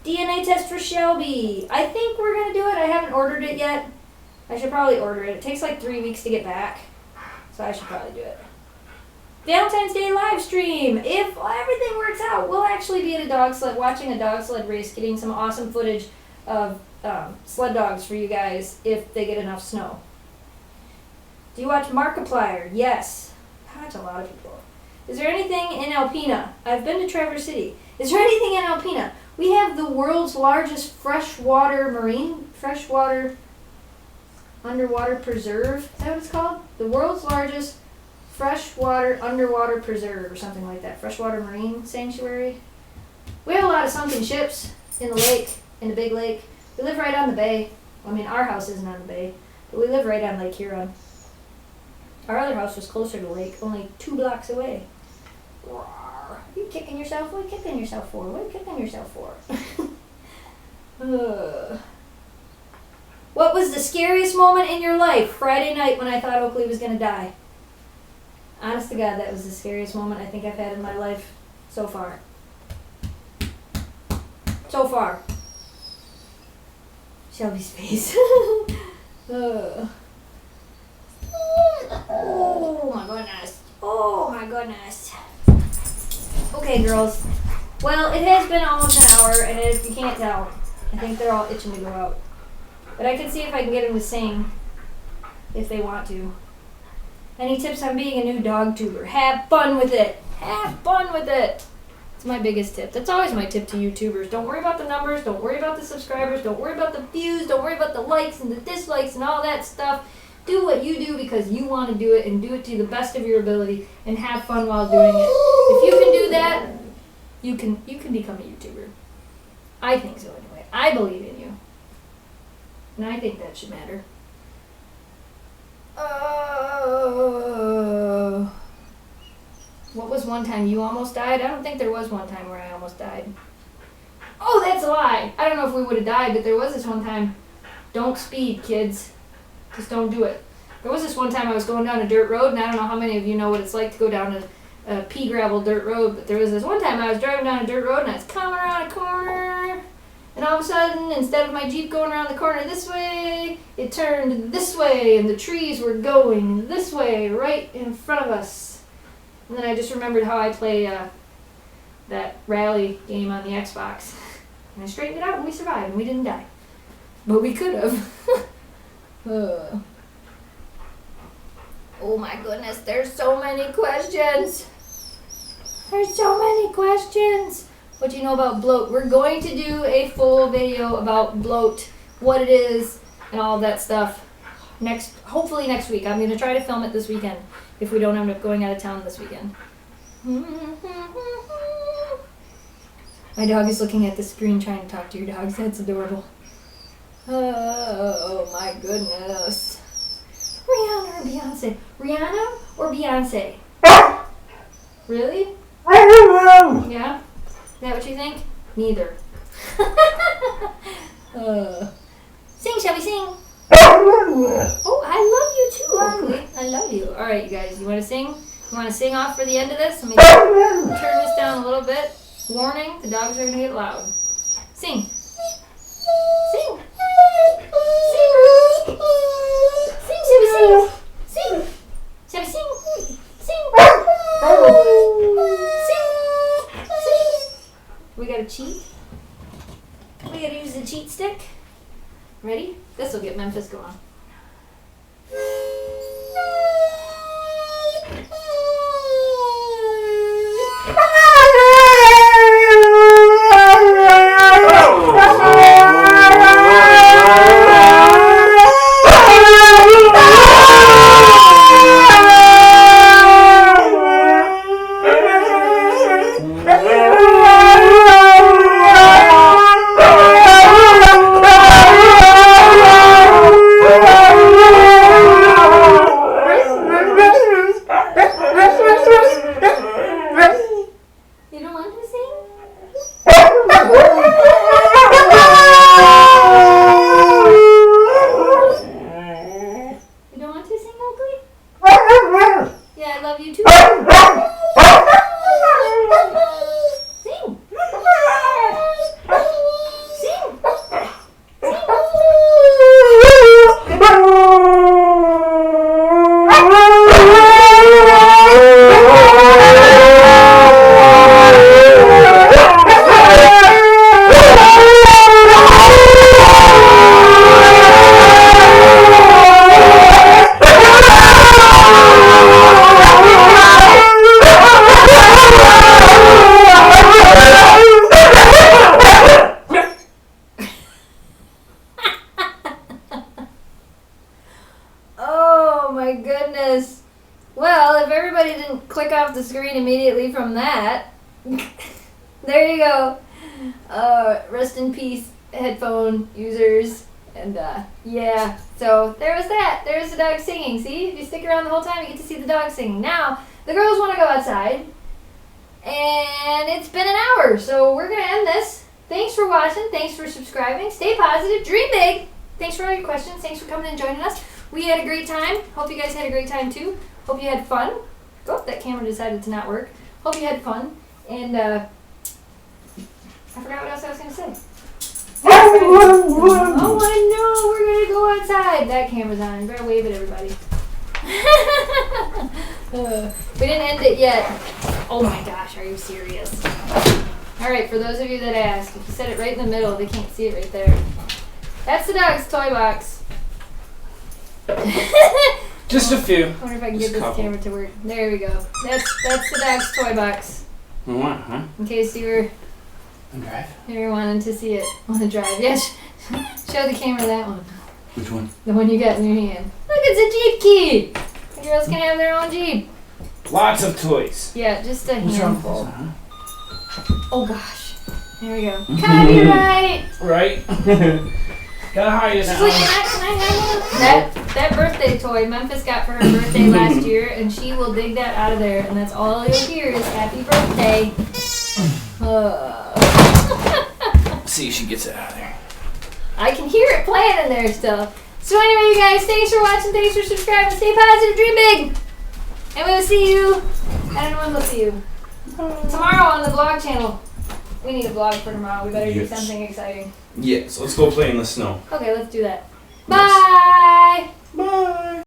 DNA test for Shelby. I think we're going to do it. I haven't ordered it yet. I should probably order it. It takes like 3 weeks to get back. So I should probably do it. Valentine's Day live stream. If everything works out, we'll actually be at a dog sled, watching a dog sled race, getting some awesome footage of sled dogs for you guys if they get enough snow. Do you watch Markiplier? Yes. That's a lot of people. Is there anything in Alpena? I've been to Traverse City. Is there anything in Alpena? We have the world's largest freshwater underwater preserve. Is that what it's called? The world's largest freshwater underwater preserve or something like that. Freshwater marine sanctuary. We have a lot of sunken ships in the lake, in the big lake. We live right on the bay. I mean, our house isn't on the bay, but we live right on Lake Huron. Our other house was closer to the lake, only 2 blocks away. Rawr. Are you kicking yourself? What are you kicking yourself for? What are you kicking yourself for? What was the scariest moment in your life? Friday night when I thought Oakley was going to die. Honest to God, that was the scariest moment I think I've had in my life so far. So far. Shelby's face. Oh my goodness. Oh my goodness. Okay, girls. Well, it has been almost an hour, and if you can't tell, I think they're all itching to go out. But I can see if I can get them to sing. if they want to. Any tips on being a new dog tuber? Have fun with it. Have fun with it. It's my biggest tip. That's always my tip to YouTubers. Don't worry about the numbers. Don't worry about the subscribers. Don't worry about the views. Don't worry about the likes and the dislikes and all that stuff. Do what you do because you want to do it, and do it to the best of your ability, and have fun while doing it. If you can do that, you can become a YouTuber. I think so anyway. I believe in you. And I think that should matter. What was one time you almost died? I don't think there was one time where I almost died. Oh, that's a lie. I don't know if we would have died, but there was this one time. Don't speed, kids. Just don't do it. There was this one time I was going down a dirt road, and I don't know how many of you know what it's like to go down a pea gravel dirt road, but there was this one time I was driving down a dirt road, and I was coming around a corner, and all of a sudden, instead of my Jeep going around the corner this way, it turned this way, and the trees were going this way, right in front of us. And then I just remembered how I play that rally game on the Xbox. And I straightened it out, and we survived, and we didn't die. But we could have. Oh my goodness, there's so many questions. There's so many questions. What do you know about bloat? We're going to do a full video about bloat, what it is, and all that stuff. Hopefully next week. I'm going to try to film it this weekend if we don't end up going out of town this weekend. My dog is looking at the screen trying to talk to your dogs. That's adorable. Oh my goodness. Rihanna or Beyonce? Rihanna or Beyonce? Really? Yeah? Is that what you think? Neither. Sing, shall we sing? Oh, I love you too, Oakley. I love you. Alright, you guys, you want to sing? You want to sing off for the end of this? Let me turn this down a little bit. Warning, the dogs are going to get loud. Sing. Sing. Sing. Sing, shall we sing? Sing. Shall we sing? Sing. Sing. Sing. We gotta cheat. We gotta use the cheat stick. Ready? This will get Memphis going. Well, if everybody didn't click off the screen immediately from that, there you go. Rest in peace, headphone users. And yeah, so there was that. There's the dog singing. See, if you stick around the whole time, you get to see the dog singing. Now, the girls want to go outside, and it's been an hour, so we're going to end this. Thanks for watching. Thanks for subscribing. Stay positive. Dream big. Thanks for all your questions. Thanks for coming and joining us. We had a great time. Hope you guys had a great time, too. Hope you had fun. Oh, that camera decided to not work. Hope you had fun. And I forgot what else I was going to say. Oh, I know. We're going to go outside. That camera's on. You better wave at everybody. We didn't end it yet. Oh my gosh, are you serious? Alright, for those of you that asked, if you set it right in the middle, they can't see it right there. That's the dog's toy box. Just a few. I wonder if I can Just get this couple. camera to work. There we go. That's the dog's toy box. What, huh? In case you were Drive? ever wanting to see it on the drive. Yes. Show the camera that one. Which one? The one you got in your hand. Look, it's a Jeep key. The girls can have their own Jeep. Lots of toys. Yeah, just a What's wrong with handful. this, huh? Oh gosh. There we go. Copyright. Right? Gotta hide it She's now. like, can I have one? That birthday toy Memphis got for her birthday last year, and she will dig that out of there, and that's all you'll hear is happy birthday. See if she gets it out of there. I can hear it playing in there still. So anyway, you guys, thanks for watching, thanks for subscribing, stay positive, dream big. And we'll see you, I don't know when we'll see you. Tomorrow on the vlog channel. We need a vlog for tomorrow. We better do Yes. something exciting. Yes, let's go play in the snow. Okay, let's do that. Bye! Bye.